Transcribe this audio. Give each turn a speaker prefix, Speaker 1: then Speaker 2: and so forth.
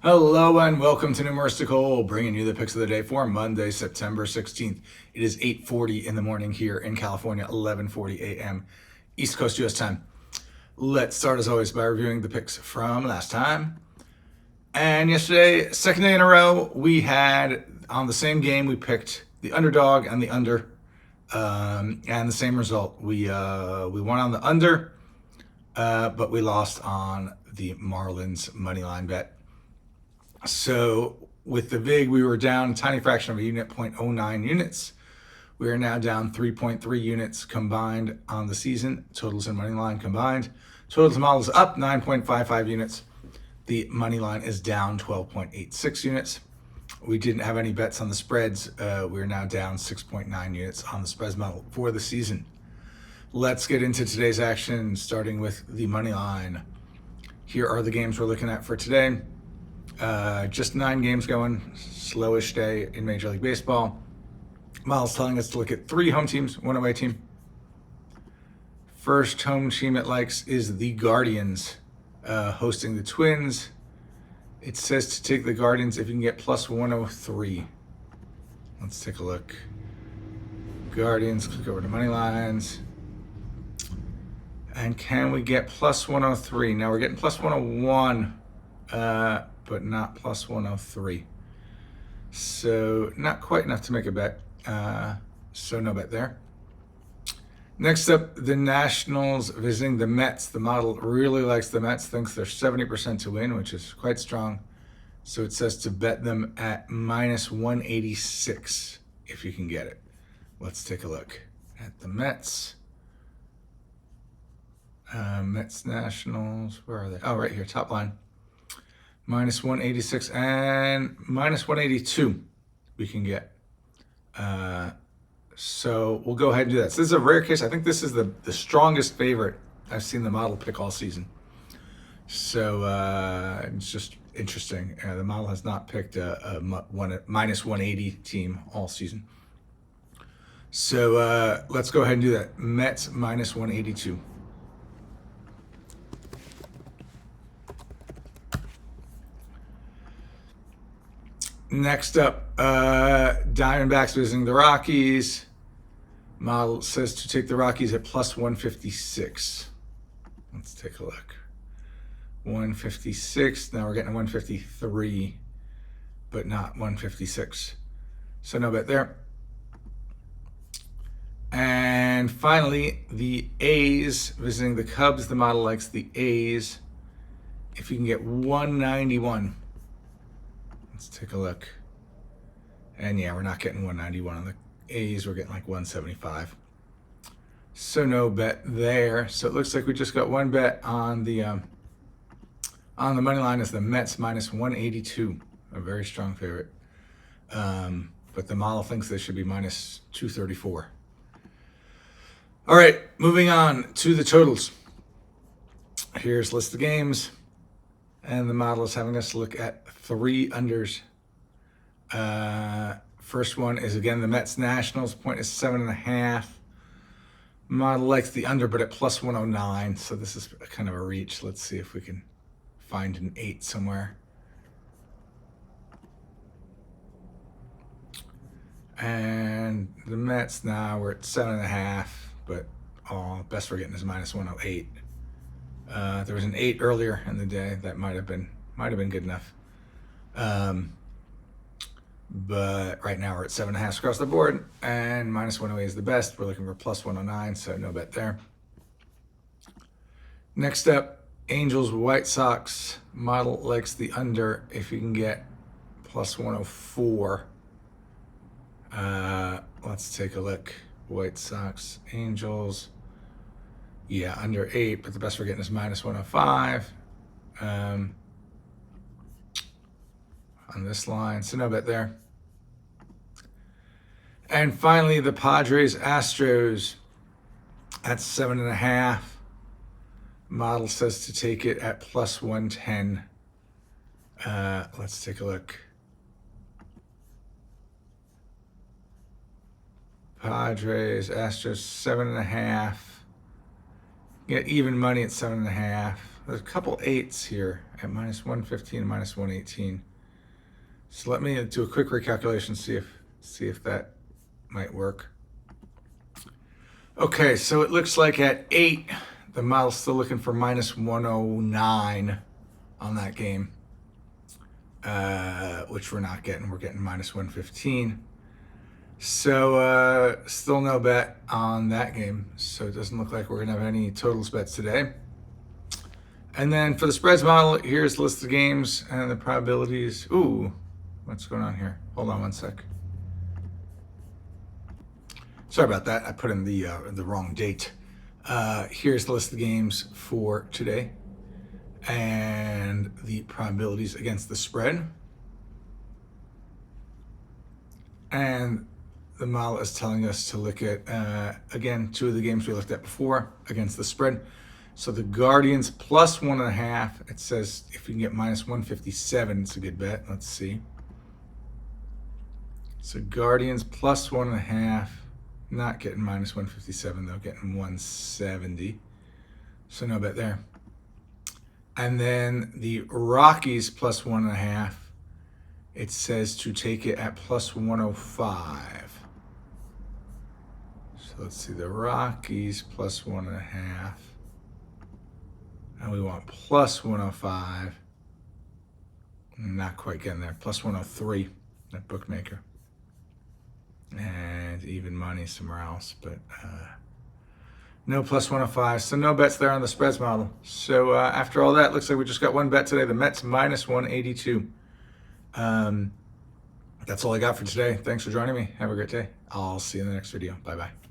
Speaker 1: Hello and welcome to Numeristical, bringing you the picks of the day for Monday, September 16th. It is 8:40 in the morning here in California, 11:40 a.m. East Coast U.S. time. Let's start as always by reviewing the picks from last time. And yesterday, second day in a row, we had on the same game, we picked the underdog and the under, and the same result. We won on the under, but we lost on the Marlins money line bet. So with the VIG, we were down a tiny fraction of a unit, 0.09 units. We are now down 3.3 units combined on the season. Totals and money line combined. Totals and models up 9.55 units. The money line is down 12.86 units. We didn't have any bets on the spreads. We're now down 6.9 units on the spreads model for the season. Let's get into today's action, starting with the money line. Here are the games we're looking at for today. Just 9 games going, slowish day in Major League Baseball. Miles telling us to look at 3 home teams, 1 away team. First home team it likes is the Guardians, hosting the Twins. It says to take the Guardians if you can get plus 103. Let's take a look. Guardians, click over to money lines. And can we get plus 103? Now we're getting plus 101. But not plus 103. So not quite enough to make a bet. So no bet there. Next up, the Nationals visiting the Mets. The model really likes the Mets, thinks they're 70% to win, which is quite strong. So it says to bet them at minus 186 if you can get it. Let's take a look at the Mets. Mets Nationals, where are they? Oh, right here, top line. Minus 186 and minus 182 we can get. So we'll go ahead and do that. So this is a rare case. I think this is the strongest favorite I've seen the model pick all season. So it's just interesting. The model has not picked a minus 180 team all season. So let's go ahead and do that. Mets minus 182. Next up, Diamondbacks visiting the Rockies. Model says to take the Rockies at plus 156. Let's take a look. 156. Now we're getting 153, but not 156. So no bet there. And finally, the A's visiting the Cubs. The model likes the A's. If you can get 191. Let's take a look. And yeah, we're not getting 191 on the A's. We're getting like 175. So no bet there. So it looks like we just got one bet on the money line is the Mets minus 182, a very strong favorite. But the model thinks they should be minus 234. All right, moving on to the totals. Here's a list of games. And the model is having us look at 3 unders. First one is, again, the Mets Nationals. Point is 7.5. Model likes the under, but at plus 109. So this is kind of a reach. Let's see if we can find an 8 somewhere. And the Mets now, we're at 7.5. But best we're getting is minus 108. There was an 8 earlier in the day that might have been good enough. But right now we're at 7.5 across the board, and minus 108 is the best. We're looking for plus 109, so no bet there. Next up, Angels White Sox. Model likes the under if you can get plus 104. Let's take a look. White Sox, Angels. Yeah, under 8, but the best we're getting is minus 105 on this line, so no bet there. And finally, the Padres Astros at 7.5. Model says to take it at plus 110. Let's take a look. Padres, Astros, 7.5. Get even money at 7.5. there's a couple eights here at minus 115 and minus 118. So let me do a quick recalculation, see if that might work. Okay, so it looks like at 8, the model's still looking for minus 109 on that game, which we're not getting. We're getting minus 115. So still no bet on that game. So it doesn't look like we're going to have any totals bets today. And then for the spreads model, here's the list of games and the probabilities. Ooh, what's going on here? Hold on one sec. Sorry about that. I put in the wrong date. Here's the list of games for today and the probabilities against the spread. And the model is telling us to look at, again, 2 of the games we looked at before against the spread. So the Guardians plus 1.5. It says if you can get minus 157, it's a good bet. Let's see. So Guardians plus 1.5. Not getting minus 157 though, getting 170. So no bet there. And then the Rockies plus 1.5. It says to take it at plus 105. So let's see, the Rockies plus 1.5. And we want plus 105. Not quite getting there. Plus 103, that bookmaker. And even money somewhere else, but no plus 105. So no bets there on the spreads model. So after all that, looks like we just got one bet today. The Mets minus 182. That's all I got for today. Thanks for joining me. Have a great day. I'll see you in the next video. Bye-bye.